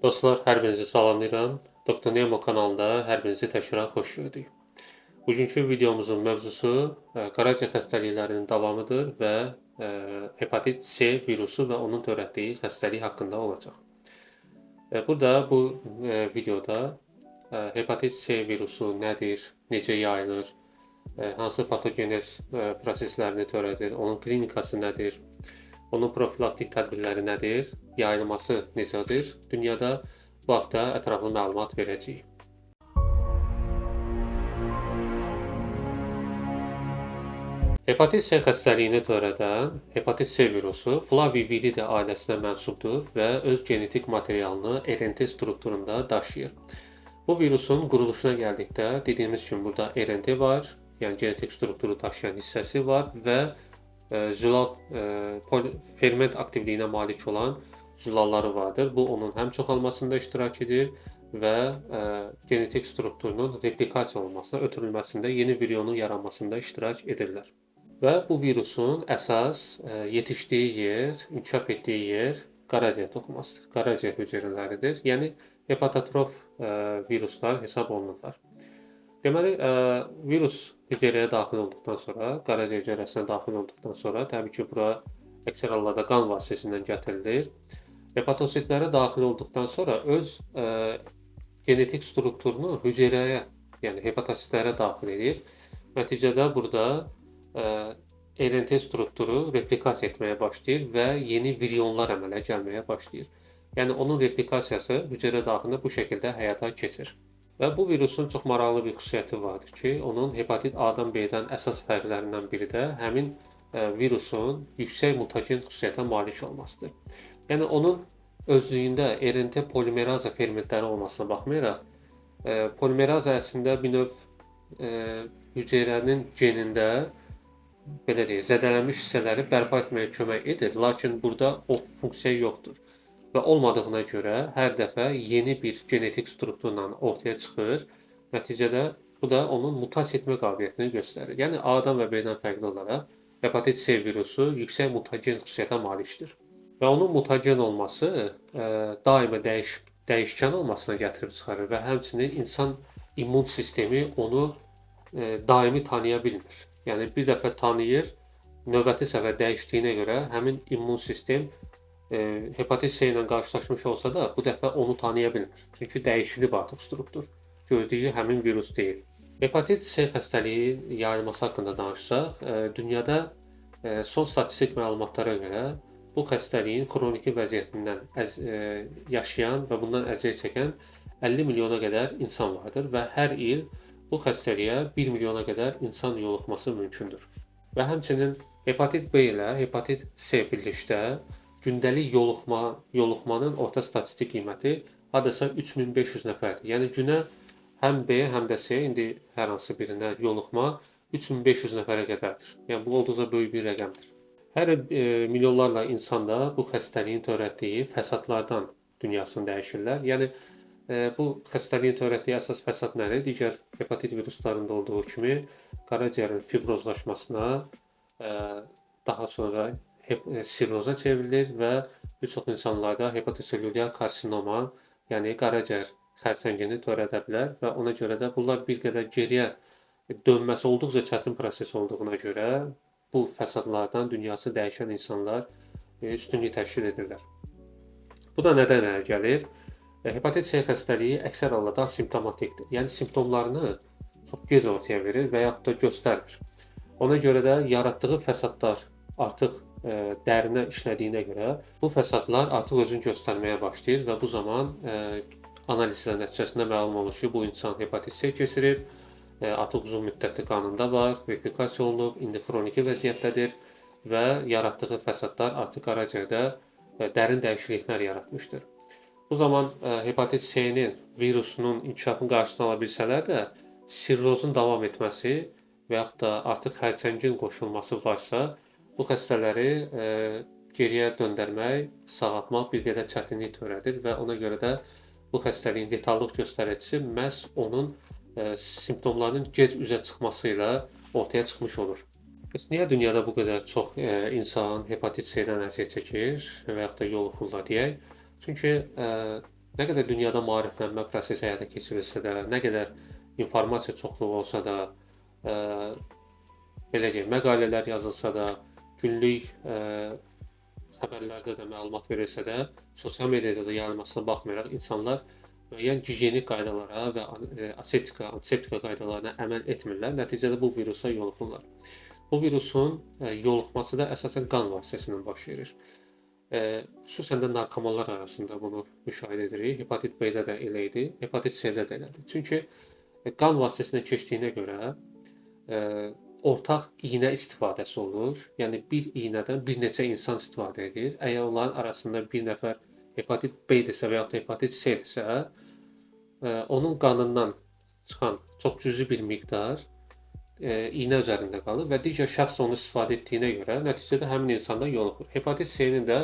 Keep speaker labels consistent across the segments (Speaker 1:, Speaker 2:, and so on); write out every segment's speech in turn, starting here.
Speaker 1: Dostlar, hər birinizi salamlayıram. Doktor Nemo kanalında hər birinizi təkrar xoş gördük. Bugünkü videomuzun mövzusu qaraciyər xəstəliklərinin davamıdır və hepatit C virusu və onun törətdiyi xəstəlik haqqında olacaq. Burada bu videoda hepatit C virusu nədir, necə yayılır, hansı patogenez proseslərini törədir, onun klinikası nədir, onun profilaktik tədbirləri nədir, yayılması necədir? Dünyada bu haqda ətraflı məlumat verəcəyik. Hepatit C xəstəliyini törədən hepatit C virusu Flaviviridae ailəsinə mənsubdur və öz genetik materialını RNT strukturunda daşıyır. Bu virusun quruluşuna gəldikdə dediyimiz kimi burada RNT var, yəni genetik strukturu daşıyan hissəsi var və zülal ferment aktivliyinə malik olan zülalları vardır. Bu onun həm çoxalmasında iştirak edir və genetik strukturunun replikasiya olmasına, ötürülməsində, yeni viryonun yaranmasında iştirak edirlər. Və bu virusun əsas yetişdiyi yer, inkişaf etdiyi yer qaraciyər toxumasıdır, qaraciyər hüceyrələridir. Yəni hepatotrof viruslar hesab olunurlar. Deməli, virus hüceyrəyə daxil olduqdan sonra, qaraciyər hüceyrəsinə daxil olduqdan sonra, təbii ki, bura əksər hallarda qan vasitəsindən gətirilir. Hepatositlərə daxil olduqdan sonra öz genetik strukturunu hüceyrəyə, yəni hepatositlərə daxil edir. Nəticədə burada RNT strukturu replikasiya etməyə başlayır və yeni viryonlar əmələ gəlməyə başlayır. Yəni onun replikasiyası hüceyrə daxilində bu şəkildə həyata keçir. Və bu virusun çox maraqlı bir xüsusiyyəti vardır ki, onun hepatit A-dan B-dən əsas fərqlərindən biri də həmin virusun yüksək mutagen xüsusiyyətə malik olmasıdır. Yəni onun özlüyündə RNT polimeraza fermentləri olmasına baxmayaraq, polimeraza əslində bir növ hüceyrənin genində belə deyək, zədələnmiş hissələri bərpa etməyə kömək edir, lakin burada o funksiya yoxdur. Və olmadığına görə hər dəfə yeni bir genetik strukturla ortaya çıxır. Nəticədə bu da onun mutasiya etmə qabiliyyətini göstərir. Yəni A-dan və B-dən fərqli olaraq hepatit C virusu yüksək mutagen xüsusiyyətə malikdir. Və onun mutagen olması daima dəyişkən olmasına gətirib çıxarır və həmçinin insan immun sistemi onu daimi tanıya bilmir. Yəni bir dəfə tanıyır, növbəti səfər dəyişdiyinə görə həmin immun sistem hepatit C ilə qarşılaşmış olsa da bu dəfə onu tanıya bilmir. Çünki dəyişilib artıq struktur. Gördüyü həmin virus deyil. Hepatit C xəstəliyi yayılması haqqında danışsaq, dünyada son statistik məlumatlara görə bu xəstəliyin xroniki vəziyyətindən yaşayan və bundan əziyyət çəkən 50 milyona qədər insan vardır və hər il bu xəstəliyə 1 milyona qədər insan yoluxması mümkündür. Və həmçinin hepatit B ilə hepatit C birlikdə gündəlik yoluxmanın orta statistik qiyməti hardasa 3500 nəfərdir. Yəni günə həm B, həm də C, indi hər hansı birinə yoluxma 3500 nəfərə qədərdir. Yəni bu olduqca böyük bir rəqəmdir. Hər milyonlarla insan da bu xəstəliyin törətdiyi fəsadlardan dünyasını dəyişirlər. Yəni bu xəstəliyin törətdiyi əsas fəsad nədir? Digər hepatit viruslarında olduğu kimi qaraciyərin fibrozlaşmasına, daha sonra sirroza çevrilir və bir çox insanlarda hepatoselülyar karsinoma, yəni qaraciyər xərçəngini törədə bilər və ona görə də bunlar bir qədər geriyə dönməsi olduqca çətin proses olduğuna görə bu fəsadlardan dünyası dəyişən insanlar üstünlük təşkil edirlər. Bu da nədən gəlir? Hepatit C xəstəliyi əksər hallarda simptomatikdir. Yəni simptomlarını çox gec ortaya verir və yaxud da göstərmir. Ona görə də yaratdığı fəsadlar artıq dərinə işlədiyinə görə bu fəsadlar artıq özünü göstərməyə başlayır və bu zaman analizlər nəticəsində məlum olur ki, bu insan hepatit C keçirib, artıq uzun müddətli qanında var, replikasiya olunub, indi xroniki vəziyyətdədir və yaratdığı fəsadlar artıq qaraciyərdə dərin dəyişikliklər yaratmışdır. Bu zaman hepatit C-nin virusunun inkişafının qarşısını ala bilsələr də, sirrozun davam etməsi və yaxud da artıq xərçəngin qoşulması varsa, bu xəstələri geriyə döndərmək, sağaltmaq bir qədər çətinlik törədir və ona görə də bu xəstəliyin letallıq göstəricisi məhz onun simptomlarının gec üzə çıxması ilə ortaya çıxmış olur. Bəs niyə dünyada bu qədər çox insan hepatit C-dən əziyyət çəkir və yaxud da yoluxurlar deyək? Çünki nə qədər dünyada maariflənmə prosesi həyata keçirilsə də, nə qədər informasiya çoxluğu olsa da, ə, belə deyək, məqalələr yazılsa da, günlük xəbərlərdə də məlumat verilsə də, sosial mediada da yayılmasına baxmayaraq insanlar müəyyən gigiyenik qaydalara və antiseptika qaydalarına əməl etmirlər. Nəticədə bu virusa yoluxurlar. Bu virusun yoluxması da əsasən qan vasitəsilə baş verir. Xüsusən də narkomanlar arasında bunu müşahidə edirik. Hepatit B-də də elə idi, hepatit C-də də elədir. Çünki qan vasitəsinə keçdiyinə görə ortaq iynə istifadəsi olur. Yəni bir iynədən bir neçə insan istifadə edir. Əgər onların arasında bir nəfər hepatit B-dirsə və ya da hepatit C-dirsə, onun qanından çıxan çox cüzi bir miqdar iynə üzərində qalır və digər şəxs onu istifadə etdiyinə görə nəticədə həmin insanda yoluxur. Hepatit C-nin də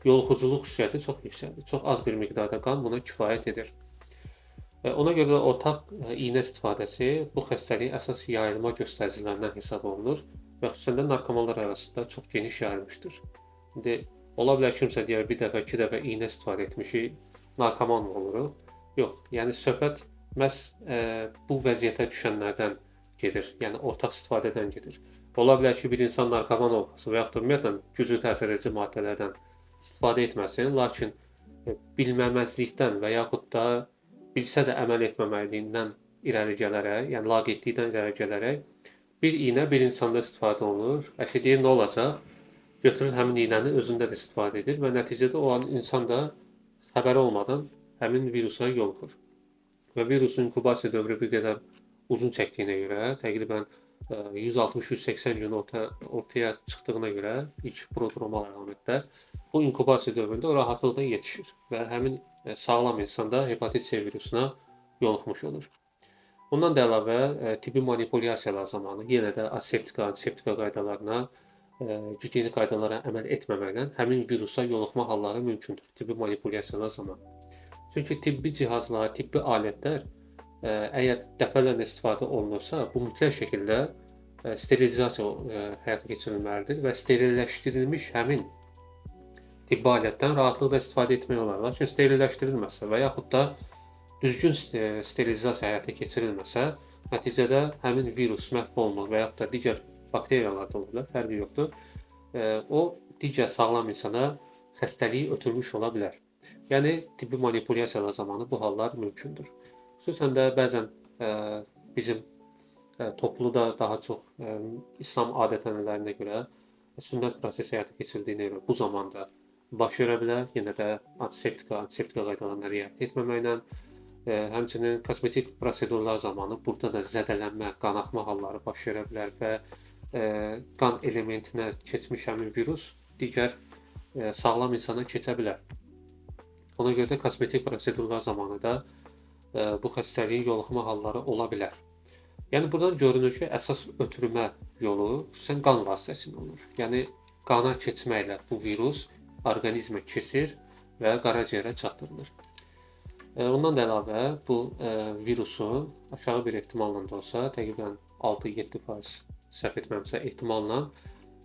Speaker 1: yoluxuculuq xüsusiyyəti çox yüksəkdir. Çox az bir miqdarda qan buna kifayət edir. Ona görə də ortaq iynə istifadəsi bu xəstəliyin əsas yayılma göstəricilərindən hesab olunur və xüsusən də narkomanlar arasında çox geniş yayılmışdır. İndi ola bilər kimsə deyər bir dəfə, iki dəfə iynə istifadə etmişik, narkoman mı oluruq? Yox, yəni söhbət məhz bu vəziyyətə düşənlərdən gedir. Yəni ortaq istifadədən gedir. Ola bilər ki, bir insan narkoman olmasın və yaxud da ümumiyyətlə güclü təsir edici maddələrdən istifadə etməsin, lakin bilməməzlikdən və yaxud da bilsə də əməl etməməliyindən irəli gələrək, yəni laqeydlikdən irəli gələrək bir iynə bir insanda istifadə olunur. Əşi deyir, nə olacaq? Götürür həmin iynəni özündə də istifadə edir və nəticədə o an insan da xəbəri olmadan həmin virusa yoluxur. Və virusun inkubasiya dövrü bir qədər uzun çəkdiyinə görə, təqribən 160-180 gün ortaya çıxdığına görə ilk prodromal əlamətlər bu inkubasiya dövründə o rahatlıqla yetişir və həmin sağlam insanda hepatit C virusuna yoluxmuş olur. Bundan da əlavə tibbi manipulyasiyalar zamanı yenə də antiseptika qaydalarına, gigiyenik qaydalara əməl etməməklə həmin virusa yoluxma halları mümkündür tibbi manipulyasiyalar zamanı. Çünki tibbi cihazlar, tibbi alətlər əgər dəfələrlə istifadə olunursa, bu mütləq şəkildə sterilizasiya həyata keçirilməlidir və sterilləşdirilmiş həmin tibbi alətdən rahatlıqla istifadə etmək olar. Lakin sterilləşdirilməsə və yaxud da düzgün sterilizasiya həyata keçirilməsə, nəticədə həmin virus məhv olmur və yaxud da digər bakteriyalar da ola bilər, fərqi yoxdur. O digər sağlam insana xəstəliyi ötürmüş ola bilər. Yəni tibbi manipulyasiyalar zamanı bu hallar mümkündür. Xüsusən də bəzən bizim topluluda daha çox İslam adət-ənənələrinə görə sünnət prosesi həyata keçirdiyinə görə bu zamanda baş verə bilər. Yenə də antiseptika qaydalarına riayət etməməklə, həmçinin kosmetik prosedurlar zamanı burada da zədələnmə, qanaxma halları baş verə bilər və qan elementinə keçmiş həmin virus digər sağlam insana keçə bilər. Ona görə də kosmetik prosedurlar zamanı da bu xəstəliyin yoluxma halları ola bilər. Yəni buradan görünür ki, əsas ötürmə yolu xüsusən qan vasitəsilə olur. Yəni qana keçməklə bu virus orqanizmə keçir və qaraciyərə çatdırılır. Ondan da əlavə bu virusun aşağı bir ehtimalla da olsa, təqribən 6-7% səhv etməmsə ehtimalla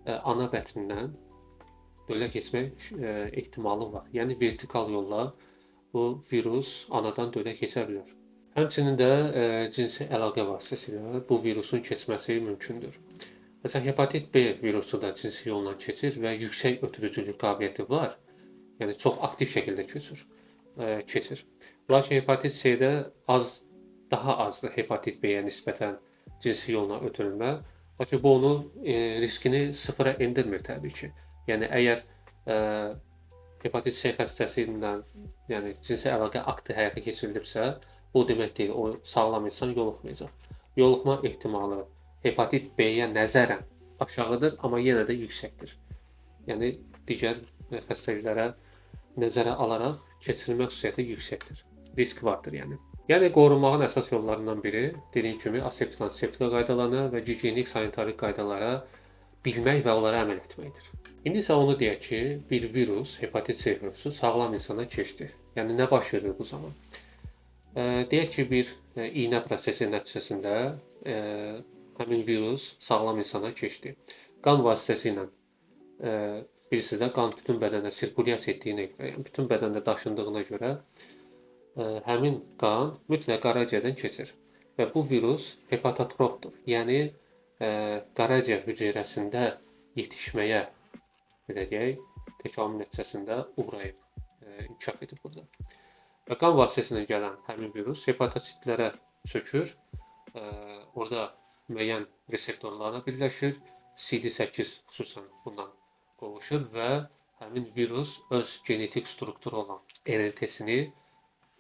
Speaker 1: ana bətnindən dölə keçmək ehtimalı var. Yəni vertikal yolla bu virus anadan dölə keçə bilər. Həmçinin də cinsi əlaqə vasitəsilə bu virusun keçməsi mümkündür. Məsələn, hepatit B virusu da cinsi yolla keçir və yüksək ötürücülük qabiliyyəti var. Yəni çox aktiv şəkildə keçir. Lakin hepatit C-də daha azdır hepatit B-yə nisbətən cinsi yolla ötürülmə. Lakin bu onun riskini sıfıra endirmir təbii ki. Yəni əgər hepatit C xəstəsi ilə yəni cinsi əlaqə aktı həyata keçirilibsə, bu demək deyil, o sağlam insan yoluxmayacaq. Yoluxma ehtimalı hepatit B-yə nəzərən aşağıdır, amma yenə də yüksəkdir. Yəni digər xəstəliklərə nəzərə alaraq keçirilmə xüsusiyyəti yüksəkdir. Risk vardır yəni. Yəni qorunmağın əsas yollarından biri, dediyim kimi, antiseptika qaydalarına və gigiyenik sanitarik qaydalara bilmək və onlara əməl etməkdir. İndi isə onu deyək ki, bir virus, hepatit C virusu sağlam insana keçdi. Yəni nə baş verir bu zaman? Deyək ki, bir iynə prosesi nəticəsində həmin virus sağlam insana keçdi. Qan vasitəsilə birisi də qan bütün bədənə sirkulyasiya etdiyinə görə, yəni bütün bədəndə daşındığına görə həmin qan mütləq qaraciyərdən keçir və bu virus hepatotrofdur. Yəni qaraciyər hüceyrəsində yetişməyə, belə deyək, təkamül nəticəsində uğrayıb, inkişaf edib burada. Və qan vasitəsilə gələn həmin virus hepatositlərə çökür. Orada müəyyən reseptorlarla birləşir. CD8 xüsusən bundan qovuşur və həmin virus öz genetik strukturu olan RNT-sini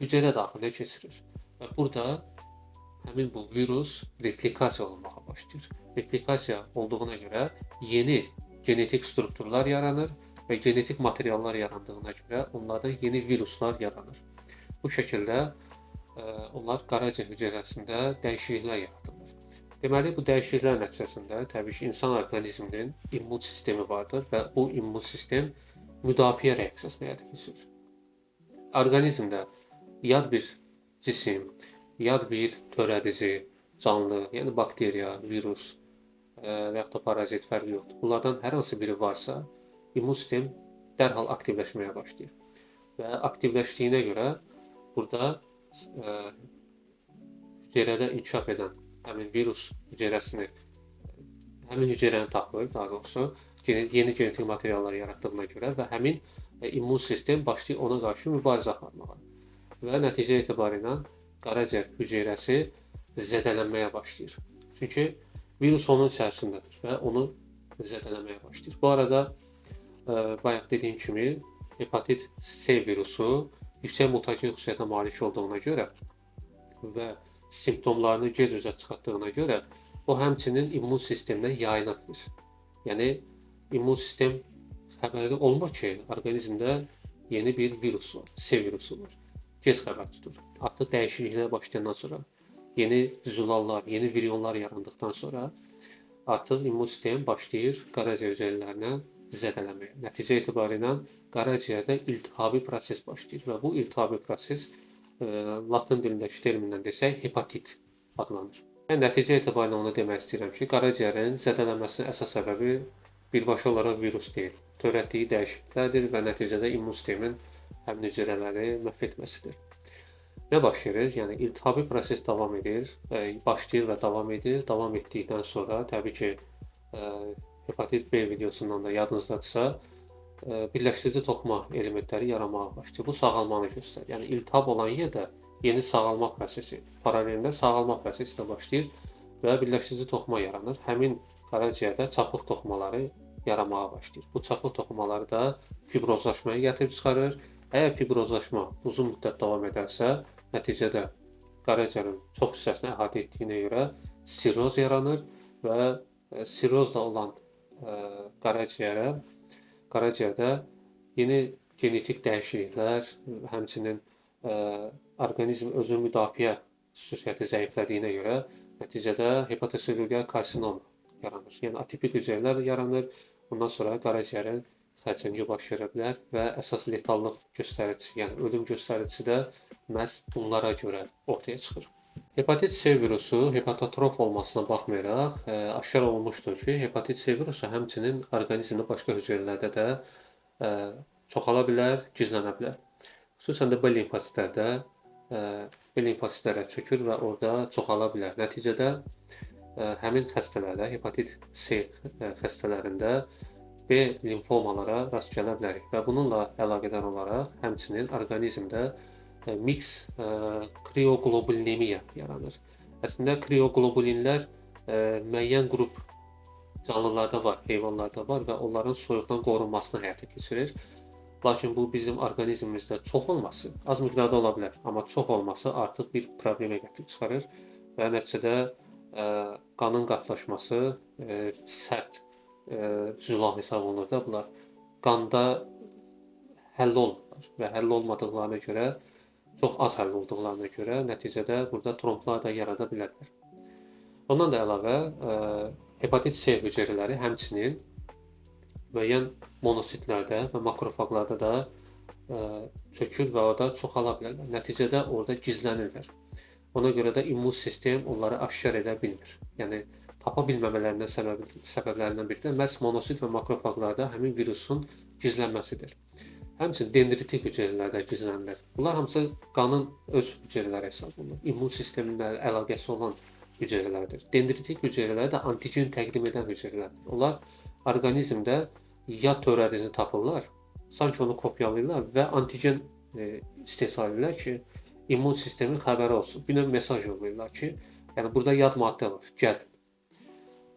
Speaker 1: hüceyrə daxilinə keçirir. Və burada həmin bu virus replikasiya olunmağa başlayır. Replikasiya olduğuna görə yeni genetik strukturlar yaranır və genetik materiallar yarandığına görə onlardan yeni viruslar yaranır. Bu şəkildə onlar qaraciyər hüceyrəsində dəyişikliklər yaradılır. Deməli, bu dəyişikliklər nəticəsində təbii ki, insan orqanizminin immun sistemi vardır və bu immun sistem müdafiə reaksiyasını həyata keçirir. Orqanizmdə yad bir cisim, yad bir törədici, canlı, yəni bakteriya, virus və yaxud da parazit fərqi yoxdur. Bunlardan hər hansı biri varsa, immun sistem dərhal aktivləşməyə başlayır. Və aktivləşdiyinə görə burada hüceyrədə inkişaf edən həmin virus hüceyrəsini, həmin hüceyrəni tapır, daha doğrusu yeni genetik materiallar yaratdığına görə və həmin immun sistem başlayır ona qarşı mübarizə aparmağa. Və nəticə etibarilə qaraciyər hüceyrəsi zədələnməyə başlayır. Çünki virus onun içərisindədir və onu zədələməyə başlayır. Bu arada bayaq dediyim kimi hepatit C virusu yüksək mutagen xüsusiyyətə malik olduğuna görə və simptomlarını gec üzə çıxartdığına görə o həmçinin immun sisteminə yayına bilir. Yəni immun sistem xəbəri olmur ki, orqanizmdə yeni bir virus var, C virusu var. Gec xəbər tutur. Artıq dəyişikliklər başlayandan sonra, yeni zulallar, yeni viryonlar yarandıqdan sonra artıq immun sistem başlayır qaraciyər hüceyrələrinə zədələməyə. Nəticə etibarilə qaraciyərdə iltihabi proses başlayır və bu iltihabi proses latın dilindəki terminlə desək hepatit adlanır. Yəni nəticə etibarilə onu demək istəyirəm ki, qaraciyərin zədələnməsinin əsas səbəbi birbaşa olaraq virus deyil, törətdiyi dəyişikliklərdir və nəticədə immun sistemin həmin hüceyrələri məhv etməsidir. Nə baş verir? Yəni iltihabi proses davam edir, başlayır və davam edir. Davam etdikdən sonra təbii ki, hepatit B videosundan da yadınızdadırsa, birləşdirici toxuma elementləri yaranmağa başlayır. Bu sağalmanı göstərir. Yəni iltihab olan yerdə yeni sağalma prosesi, paralelində sağalma prosesi də başlayır və birləşdirici toxuma yaranır. Həmin qaraciyərdə çapıq toxumaları yaranmağa başlayır. Bu çapıq toxumaları da fibrozlaşmaya gətirib çıxarır. Əgər fibrozlaşma uzun müddət davam edərsə, nəticədə qaraciyərin çox hissəsini əhatə etdiyinə görə siroz yaranır və sirozla olan qaraciyərdə yeni genetik dəyişikliklər, həmçinin orqanizm özünü müdafiə xüsusiyyəti zəiflədiyinə görə nəticədə hepatoselülyar karsinom yaranır. Yəni atipik hüceyrələr yaranır. Bundan sonra qaraciyərin xərçəngi baş verə bilər və əsas letallıq göstəricisi, yəni ölüm göstəricisi də məhz bunlara görə ortaya çıxır. Hepatit C virusu hepatotrof olmasına baxmayaraq, aşkar olunmuşdur ki, hepatit C virusu həmçinin orqanizmdə başqa hüceyrələrdə də çoxala bilər, gizlənə bilər. Xüsusən də B limfositlərdə B limfositlərə çökür və orada çoxala bilər. Nəticədə həmin xəstələrdə, hepatit C xəstələrində B limfomalara rast gələ bilərik və bununla əlaqədar olaraq həmçinin orqanizmdə mix krioglobulinemiya yaranır. Əslində krioglobulinlər müəyyən qrup canlılarda var, heyvanlarda var və onların soyuqdan qorunmasını həyata keçirir. Lakin bu bizim orqanizmimizdə çox olması, az miqdarda ola bilər, amma çox olması artıq bir problemə gətirib çıxarır və nəticədə qanın qatlaşması sərt zülal hesab olunur da bunlar. Qanda həll olmurlar və həll olmadıqlarına görə, çox az həll olduqlarına görə nəticədə burada tromblar da yarada bilərlər. Ondan da əlavə hepatit C hüceyrələri həmçinin müəyyən monositlərdə və makrofaqlarda da çökür və orada çoxala bilərlər. Nəticədə orada gizlənirlər. Ona görə də immun sistem onları aşkar edə bilmir. Yəni tapa bilməmələrinin səbəblərindən biri də məhz monosit və makrofaqlarda həmin virusun gizlənməsidir. Həmçinin dendritik hüceyrələrdə gizlənir. Bunlar hamısı qanın öz hüceyrələri hesab olunur. İmmun sisteminə əlaqəsi olan hüceyrələrdir. Dendritik hüceyrələr də antigen təqdim edən hüceyrələrdir. Onlar orqanizmdə yad törədicini tapırlar, sanki onu kopyalayırlar və antigen istehsal edirlər ki, immun sistemin xəbəri olsun. Bir növ mesaj yollayırlar ki, yəni burada yad maddə var, gəl.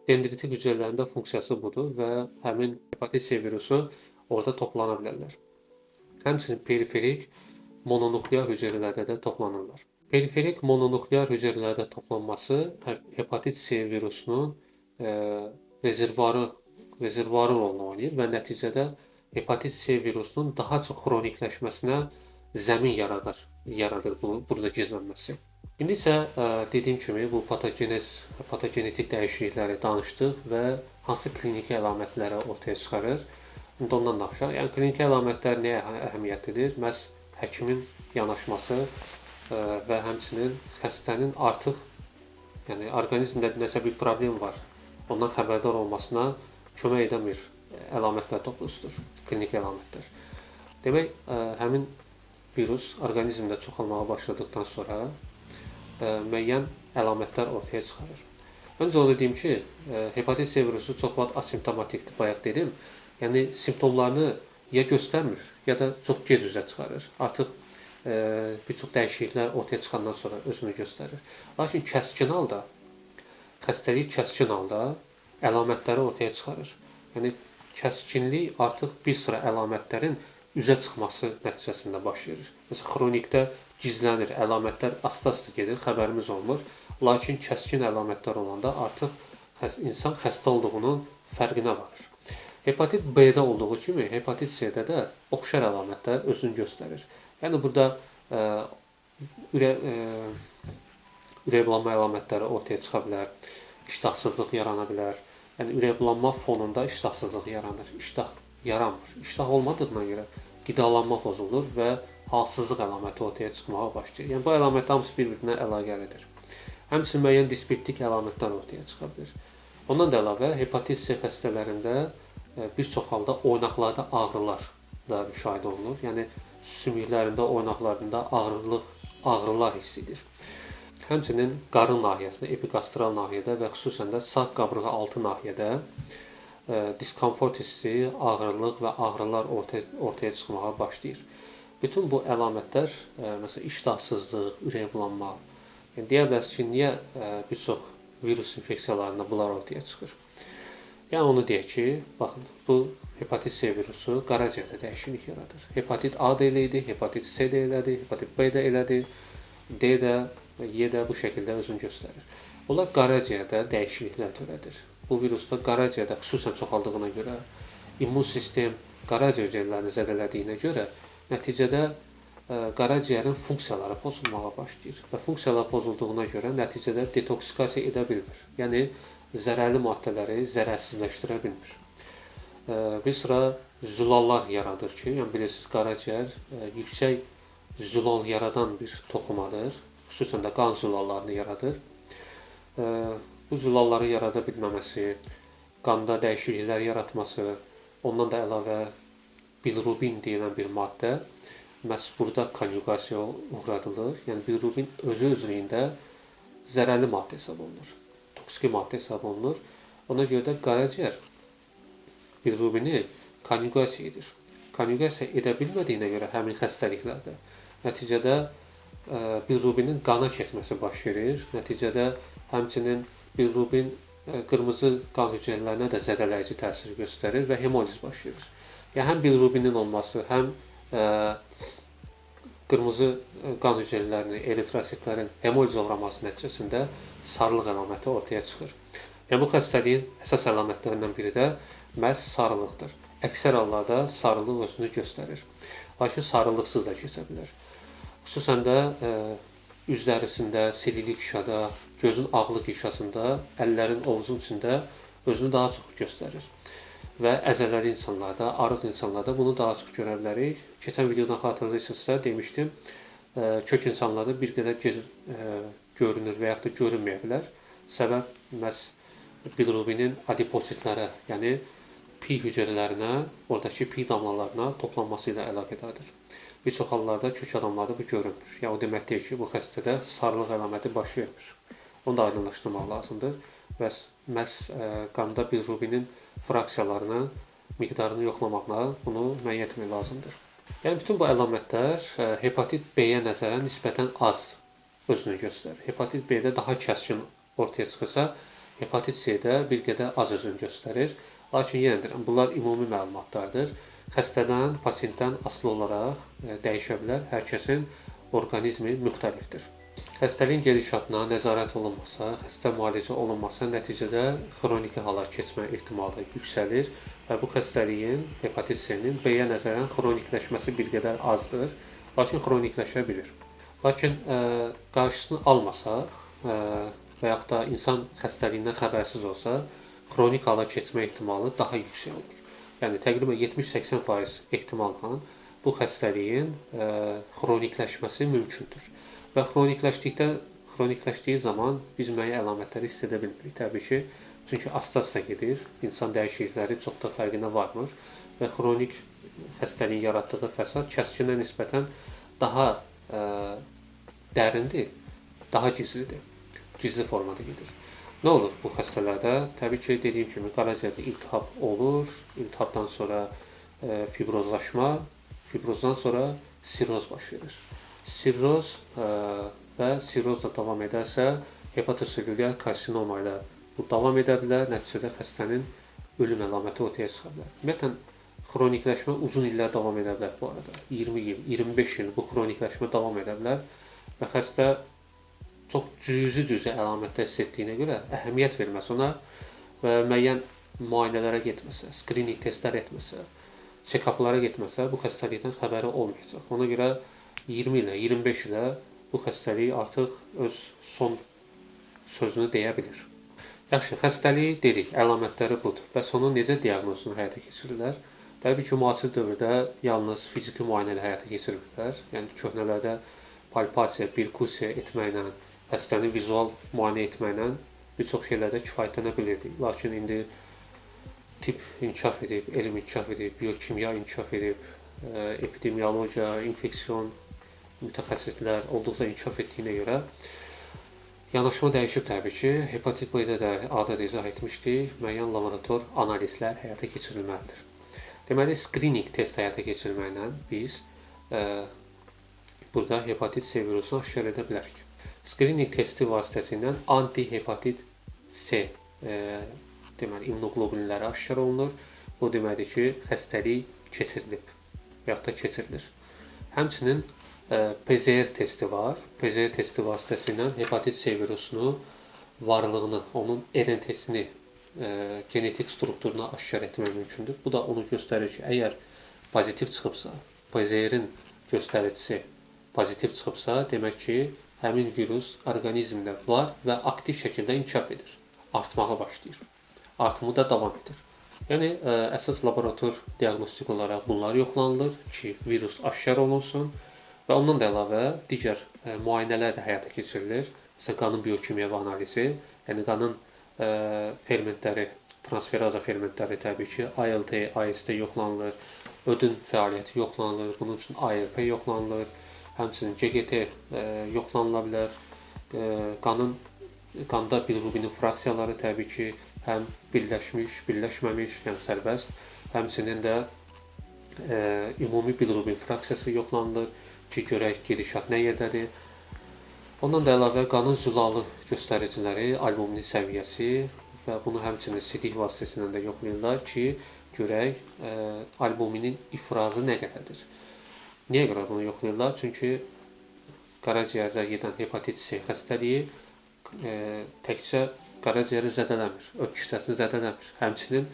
Speaker 1: Dendritik hüceyrələrində funksiyası budur və həmin hepatit C virusu orada toplana bilərlər. Həmçinin periferik mononuklear hüceyrələrdə də toplanırlar. Periferik mononuklear hüceyrələrdə toplanması hepatit C virusunun rezervuarı rolunu oynayır və nəticədə hepatit C virusunun daha çox xronikləşməsinə zəmin yaradır burada gizlənməsi. İndi isə dediyim kimi bu patogenetik dəyişiklikləri danışdıq və hansı kliniki əlamətləri ortaya çıxarır. İndi ondan danışaq. Yəni kliniki əlamətlər nəyə əhəmiyyətlidir? Məhz həkimin yanaşması və həmçinin xəstənin artıq yəni orqanizmdə nəsə bir problem var, ondan xəbərdar olmasına kömək edən bir əlamətlər toplusudur, klinik əlamətlər. Demək, həmin virus orqanizmdə çoxalmağa başladıqdan sonra müəyyən əlamətlər ortaya çıxarır. Öncə onu deyim ki, hepatit C virusu çox vaxt asimptomatikdir, bayaq dedim. Yəni simptomlarını ya göstərmir, ya da çox gec üzə çıxarır. Artıq bir çox dəyişikliklər ortaya çıxandan sonra özünü göstərir. Lakin kəskin halda, xəstəlik kəskin halda əlamətləri ortaya çıxarır. Yəni kəskinlik artıq bir sıra əlamətlərin üzə çıxması nəticəsində başlayır. Məsələn, xronikdə gizlənir, əlamətlər asta-asta gedir, xəbərimiz olmur. Lakin kəskin əlamətlər olanda artıq insan xəstə olduğunun fərqinə varır. Hepatit B-də olduğu kimi, hepatit C-də də oxşar əlamətlər özünü göstərir. Yəni burada ürəkbulanma əlamətləri ortaya çıxa bilər, iştahsızlıq yarana bilər. Yəni ürəkbulanma fonunda iştahsızlıq yaranır, iştah yaranmır. İştah olmadığına görə qidalanma pozulur və halsızlıq əlaməti ortaya çıxmağa başlayır. Yəni bu əlamətlər hamısı bir-birinə əlaqəlidir. Həmçinin müəyyən dispeptik əlamətlər ortaya çıxa bilər. Ondan da əlavə hepatit C xəstələrində bir çox halda oynaqlarda ağrılar da müşahidə olunur. Yəni sümüklərində, oynaqlarında ağrılar hiss edir. Həmçinin qarın nahiyəsində, epigastral nahiyədə və xüsusən də sağ qabırğa altı nahiyədə diskomfort hissi, ağrılıq və ağrılar ortaya çıxmağa başlayır. Bütün bu əlamətlər, məsələn, iştahsızlıq, ürəkbulanma, yəni deyə bilərsiniz ki, niyə bir çox virus infeksiyalarında bunlar ortaya çıxır? Yəni onu deyək ki, baxın, bu hepatit C virusu qaraciyərdə dəyişiklik yaradır. Hepatit A da elə idi, hepatit C də elədir, hepatit B də elədir, D də, E də bu şəkildə özünü göstərir. Onlar qaraciyərdə dəyişikliklər törədir. Bu virusda qaraciyərdə xüsusən çoxaldığına görə, immun sistem qaraciyər hüceyrələrini zədələdiyinə görə nəticədə qaraciyərin funksiyaları pozulmağa başlayır və funksiyalar pozulduğuna görə nəticədə detoksikasiya edə bilmir. Yəni zərərli maddələri zərərsizləşdirə bilmir. Bir sıra zülallar yaradır ki, yəni bilirsiniz, qaraciyər yüksək zülal yaradan bir toxumadır. Xüsusən də qan zülallarını yaradır. Bu zülalları yarada bilməməsi, qanda dəyişikliklər yaratması, ondan da əlavə bilirubin deyilən bir maddə məhz burada konjugasiyaya uğradılır. Yəni bilirubin özü-özlüyündə zərərli maddə hesab olunur, toksiki maddə hesab olunur. Ona görə də qaraciyər bilirubini konjugasiya edir. Konjugasiya edə bilmədiyinə görə həmin xəstəliklərdə nəticədə bilirubinin qana keçməsi baş verir. Nəticədə həmçinin bilirubin qırmızı qan hüceyrələrinə də zədələyici təsir göstərir və hemoliz baş verir. Yəni həm bilirubinin olması, həm qırmızı qan hüceyrələrinin, eritrositlərin hemoliz uğraması nəticəsində sarılıq əlaməti ortaya çıxır. Yəni bu xəstəliyin əsas əlamətlərindən biri də məhz sarılıqdır. Əksər hallarda sarılıq özünü göstərir. Lakin sarılıqsız da keçə bilər. Xüsusən də üz dərisində, selilik işada, gözün ağlı qişasında, əllərin ovuzun içində özünü daha çox göstərir. Və əzələli insanlarda, arıq insanlarda bunu daha çox görə bilərik. Keçən videodan xatırlayırsınızsa demişdim, kök insanlarda bir qədər gec görünür və yaxud da görünməyə bilər. Səbəb məhz bilirubinin adipositlərə, yəni pi hüceyrələrinə, oradakı pi damlalarına toplanması ilə əlaqədardır. Bir çox hallarda kök adamlarda bu görünmür. Yəni o demək deyil ki, bu xəstədə sarılıq əlaməti baş vermir. Onu da aydınlaşdırmaq lazımdır. Və məhz qanda bilirubinin fraksiyalarının miqdarını yoxlamaqla bunu müəyyən etmək lazımdır. Yəni bütün bu əlamətlər hepatit B-yə nəzərən nisbətən az özünü göstərir. Hepatit B-də daha kəskin ortaya çıxırsa, hepatit C-də bir qədər az özünü göstərir. Lakin yenə deyirəm, bunlar ümumi məlumatlardır. Xəstədən, pasientdən asılı olaraq dəyişə bilər. Hər kəsin orqanizmi müxtəlifdir. Xəstəliyin gedişatına nəzarət olunmasa, xəstə müalicə olunmasa, nəticədə xroniki hala keçmə ehtimalı yüksəlir və bu xəstəliyin, hepatit C-nin B-yə nəzərən xronikləşməsi bir qədər azdır, lakin xronikləşə bilir. Lakin qarşısını almasaq və yaxud da insan xəstəliyindən xəbərsiz olsa, xronik hala keçmə ehtimalı daha yüksək olur. Yəni təqribən 70-80% ehtimalla bu xəstəliyin xronikləşməsi mümkündür. Və xronikləşdiyi zaman biz müəyyən əlamətləri hiss edə bilmirik. Təbii ki, çünki asta-asta gedir, insan dəyişiklikləri çox da fərqinə varmır və xronik xəstəliyin yaratdığı fəsad kəskinə nisbətən daha dərindir, daha gizlidir, gizli formada gedir. Nə olur bu xəstələrdə? Təbii ki, dediyim kimi qaraciyərdə iltihab olur, iltihabdan sonra fibrozlaşma, fibrozdan sonra sirroz baş verir. Sirroz və sirrozla davam edərsə, hepatoselülyar karsinoma ilə bu davam edə bilər, nəticədə xəstənin ölüm əlaməti ortaya çıxa bilər. Ümumiyyətlə, xronikləşmə uzun illər davam edə bilər bu arada. 20 il, 25 il bu xronikləşmə davam edə bilər və xəstə çox cüzi əlamətlər hiss etdiyinə görə əhəmiyyət verməsə ona və müəyyən müayinələrə getməsə, skrining testlər etməsə, check-uplara getməsə, bu xəstəlikdən xəbəri olmayacaq. Ona görə 20 ilə, 25 ilə bu xəstəlik artıq öz son sözünü deyə bilir. Yaxşı, xəstəlik dedik, əlamətləri budur. Bəs onun necə diaqnozunu həyata keçirirlər? Təbii ki, müasir dövrdə yalnız fiziki müayinələr həyata keçirirlər. Yəni köhnələrdə palpasiya, perkusiya etməklə, xəstəni vizual müayinə etməklə bir çox şeylərdə kifayətlənə bilirdik. Lakin indi tibb inkişaf edib, elm inkişaf edib, biokimya inkişaf edib, epidemiologiya, infeksiyon mütəxəssislər olduqca inkişaf etdiyinə görə yanaşma dəyişib təbii ki. Hepatit B-də də adı izah etmişdik, müəyyən laborator analizlər həyata keçirilməlidir. Deməli, skrining test həyata keçirməklə biz burada hepatit C virusunu aşkar edə bilərik. Skrining testi vasitəsilə antihepatit C deməli, immunoqlobulинləri aşkar olunur. Bu deməkdir ki, xəstəlik keçirilib və yaxud da keçirilir. Həmçinin PCR testi var. PCR testi vasitəsilə hepatit C virusunun varlığını, onun RNT-sini, genetik strukturunu aşkar etmək mümkündür. Bu da onu göstərir ki, əgər pozitiv çıxıbsa, PCR-in göstəricisi pozitiv çıxıbsa, demək ki, həmin virus orqanizmdə var və aktiv şəkildə inkişaf edir, artmağa başlayır. Artımı da davam edir. Yəni, əsas laborator diaqnostik olaraq bunlar yoxlanılır ki, virus aşkar olunsun və ondan da əlavə digər müayinələr də həyata keçirilir. Məsələn, qanın biokimyəvi analizi, yəni qanın fermentləri, transferaza fermentləri təbii ki, ALT, AST yoxlanılır, ödün fəaliyyəti yoxlanılır, bunun üçün ALP yoxlanılır, həmçinin GGT yoxlanıla bilər. Qanda bilirubinin fraksiyaları təbii ki, həm birləşmiş, birləşməmiş, yəni sərbəst, həmçinin də ümumi bilirubin fraksiyası yoxlanılır ki, görək gedişat nə yerdədir. Ondan da əlavə qanın zülalı göstəriciləri, albuminin səviyyəsi və bunu həmçinin sidik vasitəsilə də yoxlayırlar ki, görək albuminin ifrazı nə qədərdir. Niyə görə bunu yoxlayırlar? Çünki qaraciyərdə gedən hepatit C xəstəliyi təkcə qaraciyəri zədələmir, öd kütləsini zədələmir. Həmçinin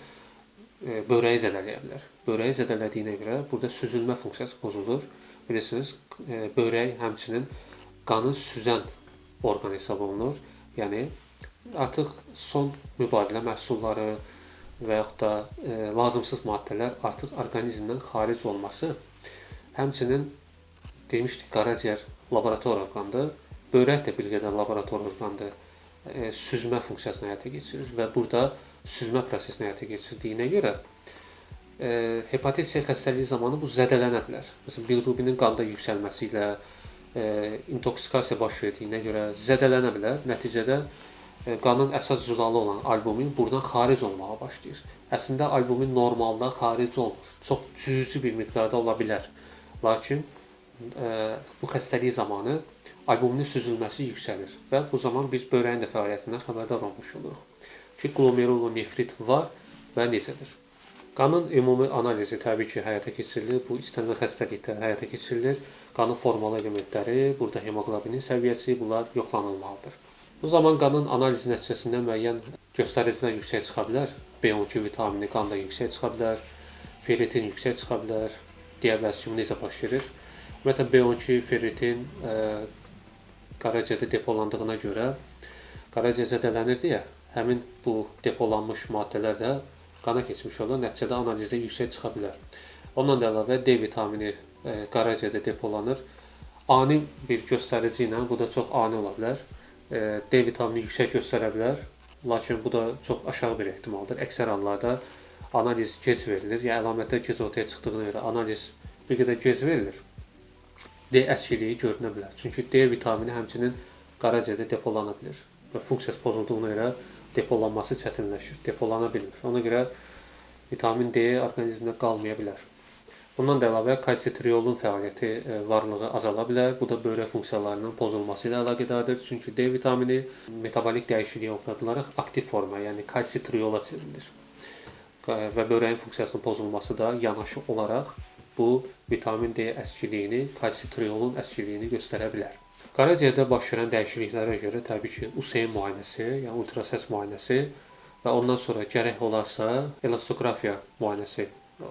Speaker 1: börəyi zədələyə bilər. Börəyi zədələdiyinə görə burada süzülmə funksiyası pozulur. Bilirsiniz, börək həmçinin qanı süzən orqan hesab olunur. Yəni, artıq son mübadilə məhsulları və yaxud da lazımsız maddələr artıq orqanizmdən xaric olması, həmçinin demişdik, qaraciyər laborator orqandır, börək də bir qədər laborator orqandır, süzmə funksiyasını həyata keçirir və burada süzmə prosesini həyata keçirdiyinə görə hepatit C xəstəliyi zamanı bu zədələnə bilər. Məsələn, bilirubinin qanda yüksəlməsi ilə intoksikasiya baş verdiyinə görə zədələnə bilər. Nəticədə qanın əsas zülalı olan albumin buradan xaric olmağa başlayır. Əslində albumin normalda xaric olmur. Çox cüzi bir miqdarda ola bilər. Lakin bu xəstəlik zamanı albuminin süzülməsi yüksəlir və bu zaman biz böbreyin də fəaliyyətindən xəbərdar olmuş oluruq ki, glomerulonefrit var və necədir. Qanın ümumi analizi təbii ki, həyata keçirilir. Bu istənilən xəstəlikdə həyata keçirilir. Qanın formal elementləri, burada hemoqlobinin səviyyəsi, bunlar yoxlanılmalıdır. Bu zaman qanın analizi nəticəsində müəyyən göstəricilər yüksək çıxa bilər. B12 vitamini qanda yüksək çıxa bilər. Ferritin yüksək çıxa bilər. Deyə bilərsiniz ki, necə baş verir? Ümumiyyətlə B12, ferritin qaraciyərdə depolandığına görə qaraciyər zədələnir deyə həmin bu depolanmış maddələr də qana keçmiş olur. Nəticədə analizdə yüksək çıxa bilər. Ondan da əlavə D vitamini qaraciyərdə depolanır. Ani bir göstərici ilə, bu da çox ani ola bilər. D vitamini yüksək göstərə bilər. Lakin bu da çox aşağı bir ehtimaldır. Əksər hallarda analiz gec verilir. Yəni əlamətlər gec ortaya çıxdığına görə analiz bir qədər gec verilir. D əskiliyi görünə bilər. Çünki D vitamini həmçinin qaraciyərdə depolana bilir və funksiyası pozulduğuna görə depolanması çətinləşir, depolana bilmir. Ona görə vitamin D orqanizmdə qalmaya bilər. Bundan da əlavə kalsitriolun fəaliyyəti varlığı azala bilər. Bu da böbrək funksiyalarının pozulması ilə əlaqədardır. Çünki D vitamini metabolik dəyişikliyə uğradılaraq aktiv forma, yəni kalsitriola çevrilir. Və böbreyin funksiyasının pozulması da yanaşı olaraq bu vitamin D əskiliyini, kalsitriolun əskiliyini göstərə bilər. Qaraciyərdə baş verən dəyişikliklərə görə təbii ki, USG müayinəsi, yəni ultrasəs müayinəsi və ondan sonra gərək olarsa elastografiya müayinəsi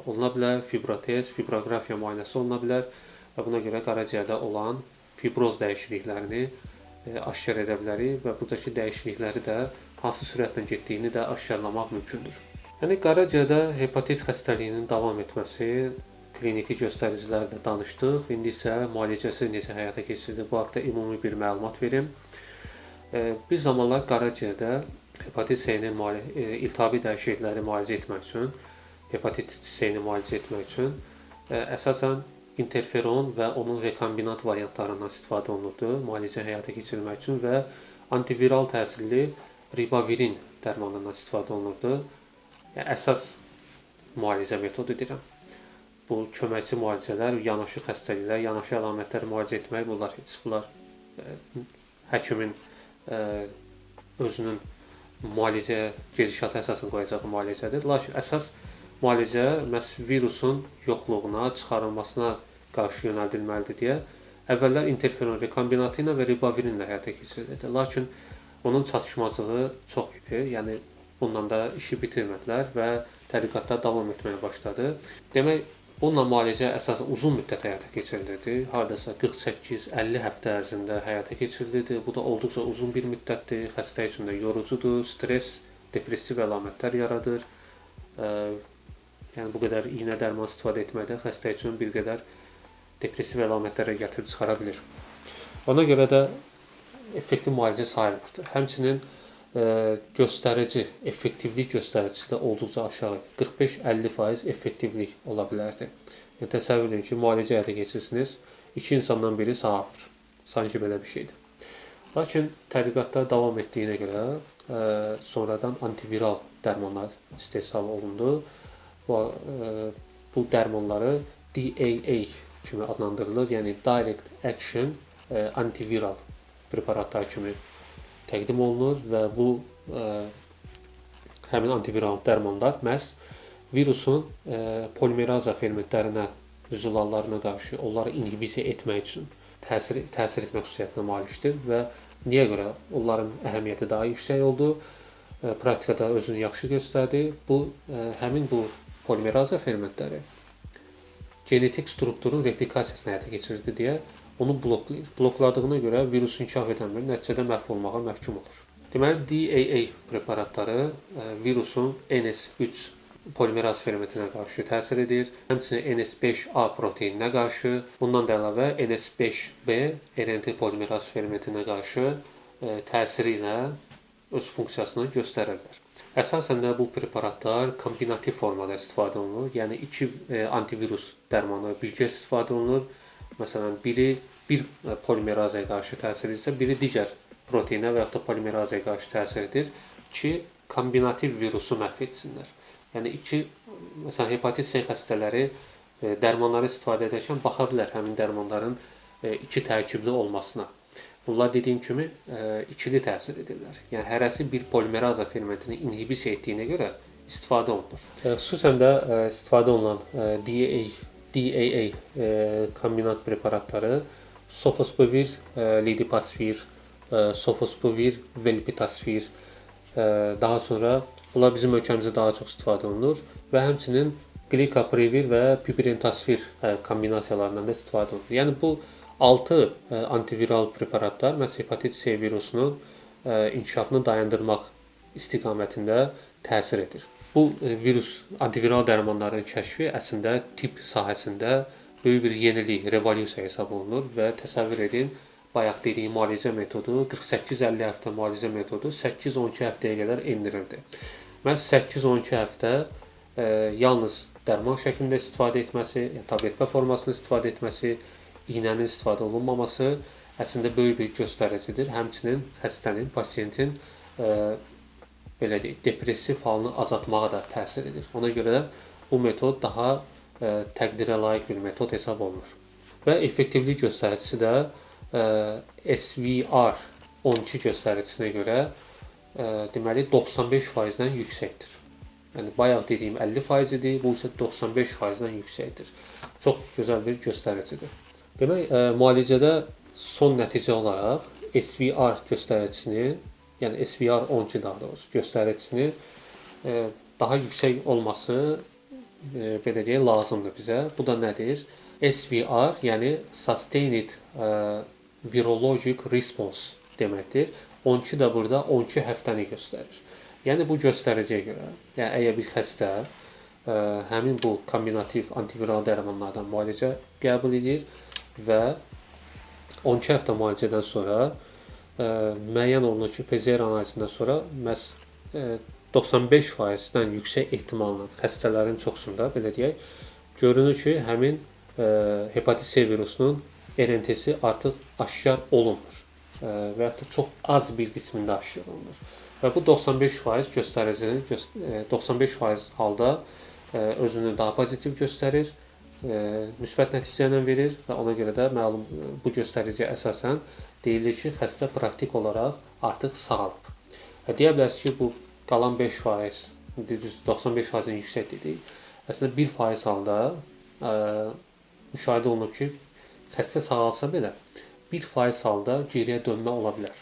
Speaker 1: oluna bilər, fibrotez, fibrografiya müayinəsi oluna bilər və buna görə qaraciyərdə olan fibroz dəyişikliklərini aşkar edə bilərik və buradakı dəyişiklikləri də hansı sürətlə getdiyini də aşkarlamaq mümkündür. Yəni qaraciyərdə hepatit xəstəliyinin davam etməsi, kliniki göstəricilərlə danışdıq. İndi isə müalicəsi necə həyata keçirilir, bu haqqda ümumi bir məlumat verim. Bir zamanlar qaraciyərdə hepatit C-nin iltihabi dəyişiklikləri müalicə etmək üçün, hepatit C-ni müalicə etmək üçün əsasən interferon və onun rekombinant variantlarından istifadə olunurdu müalicə həyata keçirilmək üçün və antiviral təsirli ribavirin dərmanından istifadə olunurdu. Yəni, əsas müalicə metodu deyirəm. Bu köməkçi müalicələr, yanaşı xəstəliklər, yanaşı əlamətləri müalicə etmək, bunlar həkimin özünün müalicəyə gedişata əsasən qoyacağı müalicədir. Lakin əsas müalicə məhz virusun yoxluğuna, çıxarılmasına qarşı yönəldilməlidir deyə əvvəllər interferon rekombinatı ilə və ribavirinlə həyata keçirilirdi. Lakin onun çatışmazlığı çox idi. Yəni bununla da işi bitirmədilər və tədqiqatlar davam etməyə başladı. Demək, bununla müalicə əsasən uzun müddət həyata keçirilirdi. Hardasa 48-50 həftə ərzində həyata keçirilirdi. Bu da olduqca uzun bir müddətdir. Xəstə üçün də yorucudur, stres, depressiv əlamətlər yaradır. Yəni bu qədər iynə dərman istifadə etmək də xəstə üçün bir qədər depressiv əlamətlərə gətirib çıxara bilir. Ona görə də effektiv müalicə sayılmır. Həmçinin göstərici, effektivlik göstəricisi də olduqca aşağı, 45-50% effektivlik ola bilərdi. Yəni, təsəvvür edin ki, müalicə həyata keçirsiniz, 2 insandan biri sağalır. Sanki belə bir şeydir. Lakin tədqiqatlar davam etdiyinə görə sonradan antiviral dərmanlar istehsal olundu. Bu dərmanları DAA kimi adlandırılır, yəni Direct Action Antiviral preparatlar kimi təqdim olunur və bu həmin antiviral dərmanlar məhz virusun polimeraza fermentlərinə, zülallarına qarşı onları inhibisiya etmək üçün təsir etmə xüsusiyyətinə malikdir və niyə görə onların əhəmiyyəti daha yüksək oldu, praktikada özünü yaxşı göstərdi. Bu həmin bu polimeraza fermentləri genetik strukturun replikasiyasını həyata keçirdi deyə onu bloklayır. Blokladığına görə virus inkişaf edəmir, nəticədə məhv olmağa məhkum olur. Deməli, DAA preparatları virusun NS3 polimeraz fermentinə qarşı təsir edir. Həmçinin NS5A proteininə qarşı, bundan da əlavə NS5B RNT polimeraz fermentinə qarşı təsiri ilə öz funksiyasını göstərə bilər. Əsasən də bu preparatlar kombinativ formada istifadə olunur. Yəni iki antivirus dərmanı birgə istifadə olunur. Məsələn, biri bir polimerazaya qarşı təsir edirsə, biri digər proteinə və yaxud da polimerazaya qarşı təsir edir ki, kombinativ virusu məhv etsinlər. Yəni məsələn, hepatit C xəstələri dərmanları istifadə edərkən baxa bilər həmin dərmanların iki tərkibli olmasına. Bunlar dediyim kimi ikili təsir edirlər. Yəni hərəsi bir polimeraza fermentini inhibisiya etdiyinə görə istifadə olunur. Xüsusən də istifadə olunan DAA kombinat preparatları sofosbuvir, lidipasvir, sofosbuvir, velpitasvir, daha sonra bunlar bizim ölkəmizdə daha çox istifadə olunur və həmçinin glikaprevir və pipirentasvir kombinasiyalarından da istifadə olunur. Yəni bu 6 antiviral preparatlar məhz hepatit C virusunun inkişafını dayandırmaq istiqamətində təsir edir. Bu antiviral dərmanların kəşfi əslində tibb sahəsində böyük bir yenilik, revolyusiya hesab olunur və təsəvvür edin, bayaq dediyim müalicə metodu 48-50 həftə müalicə metodu 8-12 həftəyə qədər endirildi. Məhz 8-12 həftə yalnız dərman şəklində istifadə etməsi, yəni tabletka formasında istifadə etməsi, iynənin istifadə olunmaması əslində böyük bir göstəricidir. Həmçinin xəstənin, pasiyentin belə deyək, depressiv halını azaltmağa da təsir edir. Ona görə bu metod daha təqdirə layiq bir metod hesab olunur. Və effektivlik göstəricisi də SVR12 göstəricinə görə deməli 95%-dən yüksəkdir. Yəni bayaq dediyim 50% idi, bu isə 95%-dən yüksəkdir. Çox gözəl bir göstəricidir. Demək, müalicədə son nəticə olaraq SVR göstəricisini, yəni SVR12 daha doğrusu göstəricisini daha yüksək olması belə deyək lazımdır bizə. Bu da nədir? SVR, yəni Sustained Virologic Response deməkdir. 12 də burada 12 həftəni göstərir. Yəni bu göstəriciyə görə, yəni əgər bir xəstə həmin bu kombinativ antiviral dərmanlardan müalicə qəbul edir və 12 həftə müalicədən sonra müəyyən olunur ki, PCR analizindən sonra məhz 95%-dən yüksək ehtimalla xəstələrin çoxsunda, belə deyək, görünür ki, həmin hepatit C virusunun RNT-si artıq aşkar olunmur və yaxud da çox az bir qismində aşkar olunur. Və bu 95% göstəricinin 95% halda özünü daha pozitiv göstərir, müsbət nəticə ilə verir və ona görə də məlum bu göstəriciyə əsasən deyilir ki, xəstə praktik olaraq artıq sağalıb. Deyə bilərsiniz ki, bu qalan 5%, 95%-dən yüksək dedik. Əslində 1% halda müşahidə olunub ki, xəstə sağalsa belə 1% halda geriyə dönmə ola bilər.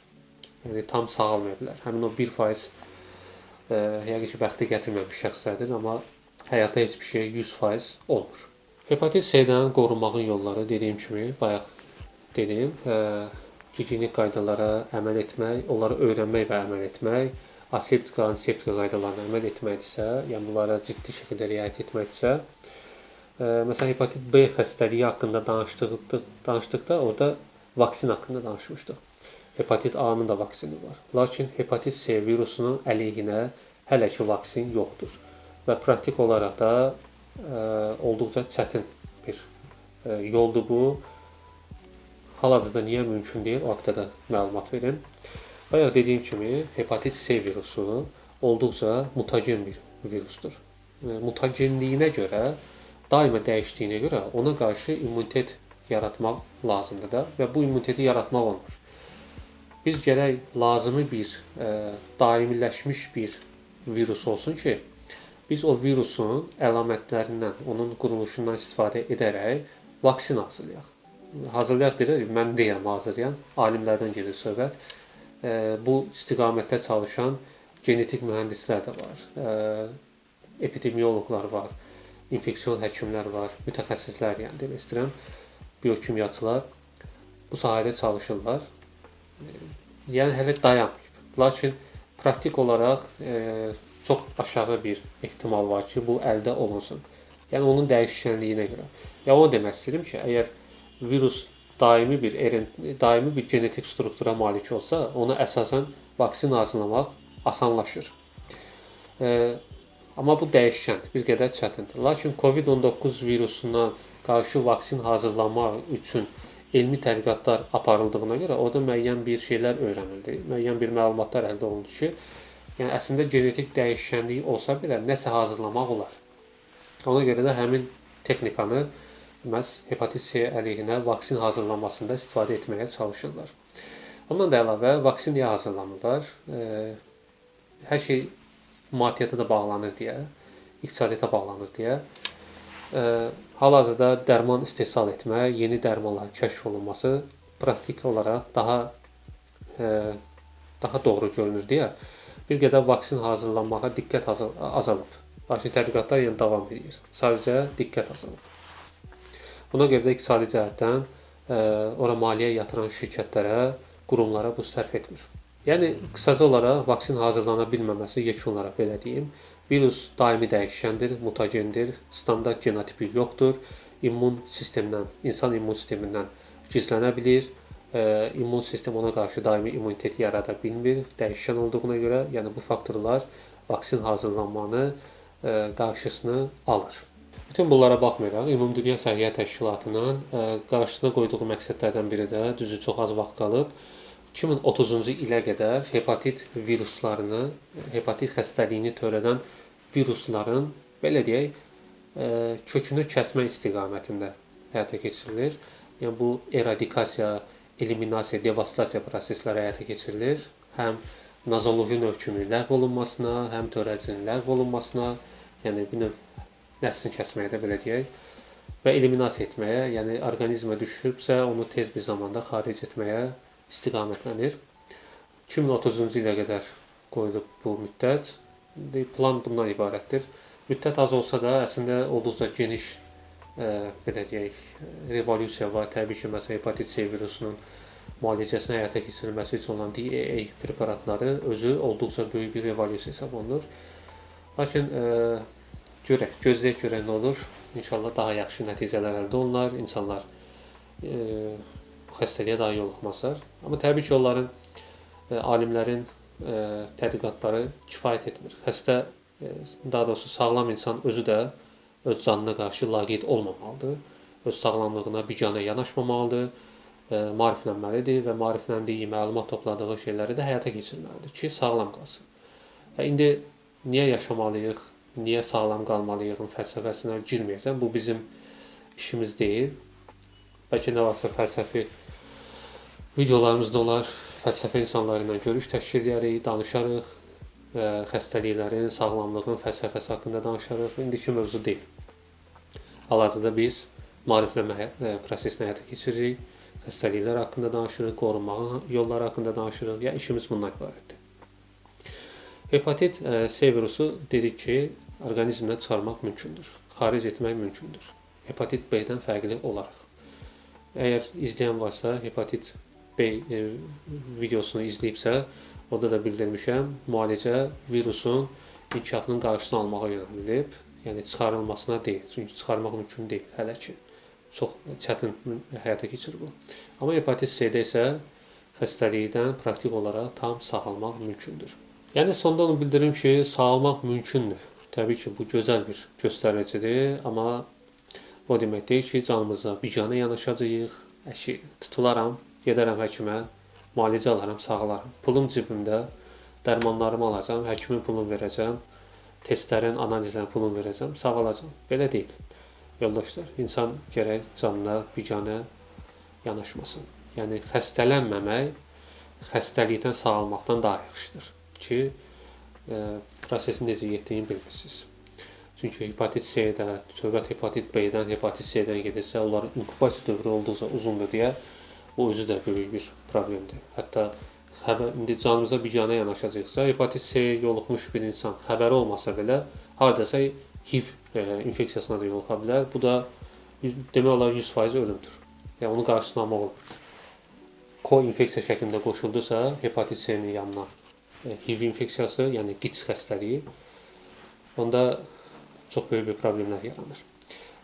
Speaker 1: Yəni tam sağalmaya bilər. Həmin o 1% yəqin ki, bəxti gətirməmiş şəxslərdir, amma həyata heç bir şey 100% olmur. Hepatit C-dən qorunmağın yolları dediyim kimi, bayaq dedim, gigiyenik qaydalara əməl etmək, onları öyrənmək və əməl etmək, aseptika, antiseptika qaydalarına əməl etməkdirsə, yəni bunlara ciddi şəkildə riayət etməkdirsə, məsələn, hepatit B xəstəliyi haqqında danışdıqda orada vaksin haqqında danışmışdıq. Hepatit A-nın da vaksini var. Lakin hepatit C virusunun əleyhinə hələ ki vaksin yoxdur. Və praktik olaraq da olduqca çətin bir yoldur bu. Hal-hazırda niyə mümkün deyil, o haqqda da məlumat verim. Bayaq dediyim kimi, hepatit C virusu olduqca mutagen bir virusdur. Mutagenliyinə görə, daima dəyişdiyinə görə ona qarşı immunitet yaratmaq lazımdır da və bu immuniteti yaratmaq olmur. Biz gərək lazımi bir, daimiləşmiş bir virus olsun ki, biz o virusun əlamətlərindən, onun quruluşundan istifadə edərək vaksin hazırlayaq. Hazırlayaq deyirək, mən deyirəm hazırlayan, alimlərdən gedir söhbət. Bu istiqamətdə çalışan genetik mühəndislər də var, epidemioloqlar var, infeksion həkimlər var, mütəxəssislər yəni demək istəyirəm, biokimyaçılar bu sahədə çalışırlar. Yəni hələ dayanmayıb. Lakin praktik olaraq çox aşağı bir ehtimal var ki, bu əldə olunsun. Yəni onun dəyişkənliyinə görə. Ya onu demək istəyirəm ki, əgər virus daimi bir genetik struktura malik olsa, ona əsasən vaksin hazırlamaq asanlaşır. Amma bu dəyişkən, bir qədər çətindir. Lakin COVID-19 virusundan qarşı vaksin hazırlamaq üçün elmi tədqiqatlar aparıldığına görə orada müəyyən bir şeylər öyrənildi. Müəyyən bir məlumatlar əldə olundu ki, yəni əslində genetik dəyişkənlik olsa belə nəsə hazırlamaq olar. Ona görə də həmin texnikanı məhz hepatit C əleyhinə vaksin hazırlanmasında istifadə etməyə çalışırlar. Ondan da əlavə vaksin niyə hazırlanırlar? Hər şey maddiyyata da bağlanır deyə, iqtisadiyyata bağlanır deyə. Hal-hazırda dərman istehsal etmə, yeni dərmanların kəşf olunması praktik olaraq daha doğru görünür deyə bir qədər vaksin hazırlanmağa diqqət azalıb. Lakin tədqiqatlar yenə davam edir. Sadəcə diqqət azalıb. Buna görə də iqtisadi cəhətdən ora maliyyə yatıran şirkətlərə, qurumlara bu sərf etmir. Yəni qısaca olaraq vaksin hazırlana bilməməsi yekun olaraq belə deyim. Virus daimi dəyişkəndir, mutagendir, standart genotipi yoxdur. İnsan immun sistemindən gizlənə bilir. İmmun sistem ona qarşı daimi immunitet yarada bilmir, dəyişkən olduğuna görə. Yəni bu faktorlar vaksin hazırlanmanı qarşısını alır. Bütün bunlara baxmayaraq Ümumdünya Səhiyyə Təşkilatının qarşısına qoyduğu məqsədlərdən biri də düzü çox az vaxt qalıb 2030-cu ilə qədər hepatit viruslarını, hepatit xəstəliyini törədən virusların belə deyək, kökünü kəsmə istiqamətində həyata keçirilir. Yəni bu eradikasiya, eliminasiya, devastasiya prosesləri həyata keçirilir. Həm nozoloji növ ləğv olunmasına, həm törədicinin ləğv olunmasına, yəni bir növ nəslini kəsməyə də belə deyək və eliminasiya etməyə, yəni orqanizmə düşübsə onu tez bir zamanda xaric etməyə istiqamətlənir. 2030-cu ilə qədər qoyulub bu müddət. Plan bundan ibarətdir. Müddət az olsa da əslində olduqca geniş belə deyək, revolyusiya var. Təbii ki, məsələn, hepatit C virusunun müalicəsinin həyata keçirilməsi üçün olan DAA preparatları özü olduqca böyük bir revolyusiya hesab olunur. Lakin gözləyək görək nə olur. İnşallah daha yaxşı nəticələr əldə olunar. İnsanlar bu xəstəliyə daha yoluxmazlar. Amma təbii ki, onların, alimlərin tədqiqatları kifayət etmir. Xəstə, daha doğrusu sağlam insan özü də öz canına qarşı laqeyd olmamalıdır. Öz sağlamlığına biganə yanaşmamalıdır. Maariflənməlidir və maarifləndiyi, məlumat topladığı şeyləri də həyata keçirməlidir ki, sağlam qalsın. İndi niyə yaşamalıyıq, niyə sağlam qalmalıyıq fəlsəfəsinə girməyəcəm. Bu bizim işimiz deyil. Bəlkə nə varsa fəlsəfi videolarımızda olar. Fəlsəfə insanları ilə görüş təşkil edərik, danışarıq. Xəstəliklərin, sağlamlığın fəlsəfəsi haqqında danışarıq. İndiki mövzu deyil. Hal-hazırda biz maariflənmə prosesini həyata keçiririk. Xəstəliklər haqqında danışırıq, qorunmağın yolları haqqında danışırıq. Yəni işimiz bundan ibarətdir. Hepatit C virusu dedik ki, orqanizmdən çıxarmaq mümkündür. Xaric etmək mümkündür. Hepatit B-dən fərqli olaraq. Əgər izləyən varsa, hepatit B videosunu izləyibsə, orada da bildirmişəm, müalicə virusun inkişafının qarşısını almağa yönəlilib. Yəni çıxarılmasına deyil. Çünki çıxarmaq mümkün deyil hələ ki. Çox çətin həyata keçir bu. Amma hepatit C-də isə xəstəlikdən praktik olaraq tam sağalmaq mümkündür. Yəni sonda onu bildirim ki, sağalmaq mümkündür. Təbii ki, bu gözəl bir göstəricidir, amma o demək deyil ki, canımıza biganə yanaşacağıq, tutularam, gedərəm həkimə, müalicə alaram, sağalaram. Pulum cibimdə, dərmanlarımı alacam, həkimin pulunu verəcəm, testlərin, analizlərin pulunu verəcəm, sağalacam. Belə deyil. Yoldaşlar, insan gərək canına biganə yanaşmasın. Yəni xəstələnməmək xəstəlikdən sağalmaqdan daha yaxşıdır ki, prosesin necə getdiyini bilmirsiniz. Çünki hepatit C-də, söhbət hepatit B-dən, hepatit C-dən gedirsə, onların inkubasiya dövrü olduqca uzundur deyə bu özü də böyük bir problemdir. Hətta indi canımıza biganə yanaşacaqsa, hepatit C yoluxmuş bir insan xəbəri olmasa belə, hardasa HIV infeksiyasına da yoluxa bilər. Bu da demək olar 100% ölümdür. Yəni onu qarşısını almaq olur. Co-infeksiya şəklində qoşuldusa, hepatit C-nin yanına HIV infeksiyası, yəni QİÇS xəstəliyi, onda çox böyük bir problemlər yaranır.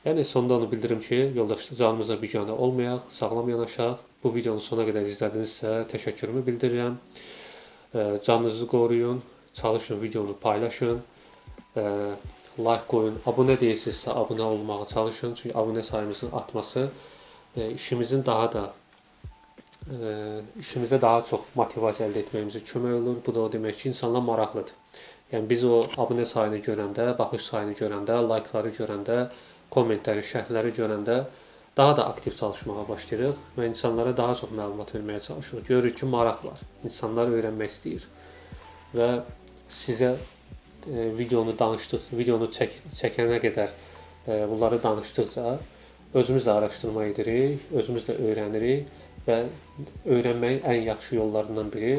Speaker 1: Yəni sonda onu bildirim ki, yoldaşlar, canımıza biganə olmayaq, sağlam yanaşaq. Bu videonun sona qədər izlədinizsə təşəkkürümü bildirirəm. Canınızı qoruyun, çalışın videonu paylaşın. like qoyun, abunə deyilsinizsə abunə olmağa çalışın. Çünki abunə sayımızın artması işimizə daha çox motivasiya əldə etməyimizə kömək olur. Bu da o demək ki, insanlar maraqlıdır. Yəni biz o abunə sayını görəndə, baxış sayını görəndə, likeları görəndə, kommentləri, şərhləri görəndə daha da aktiv çalışmağa başlayırıq və insanlara daha çox məlumat verməyə çalışırıq. Görürük ki, maraq var. İnsanlar öyrənmək istəyir. Və sizə videonu çəkənə qədər bunları danışdıqca özümüz də araşdırma edirik, özümüz də öyrənirik və öyrənməyin ən yaxşı yollarından biri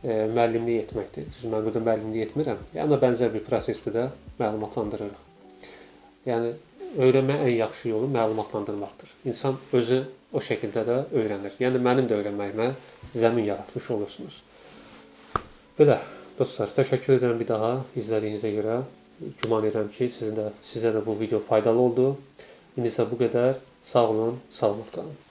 Speaker 1: müəllimlik etməkdir. Mən burada müəllimlik etmirəm. Yəni bənzər bir prosesdə də məlumatlandırırıq. Yəni öyrənməyin ən yaxşı yolu məlumatlandırmaqdır. İnsan özü o şəkildə də öyrənir. Yəni mənim də öyrənməyimə zəmin yaratmış olursunuz. Belə dostlar, təşəkkür edirəm bir daha izlədiyinizə görə. Güman edirəm ki, sizə də bu video faydalı oldu. İndi isə bu qədər. Sağ olun, salamat qalın.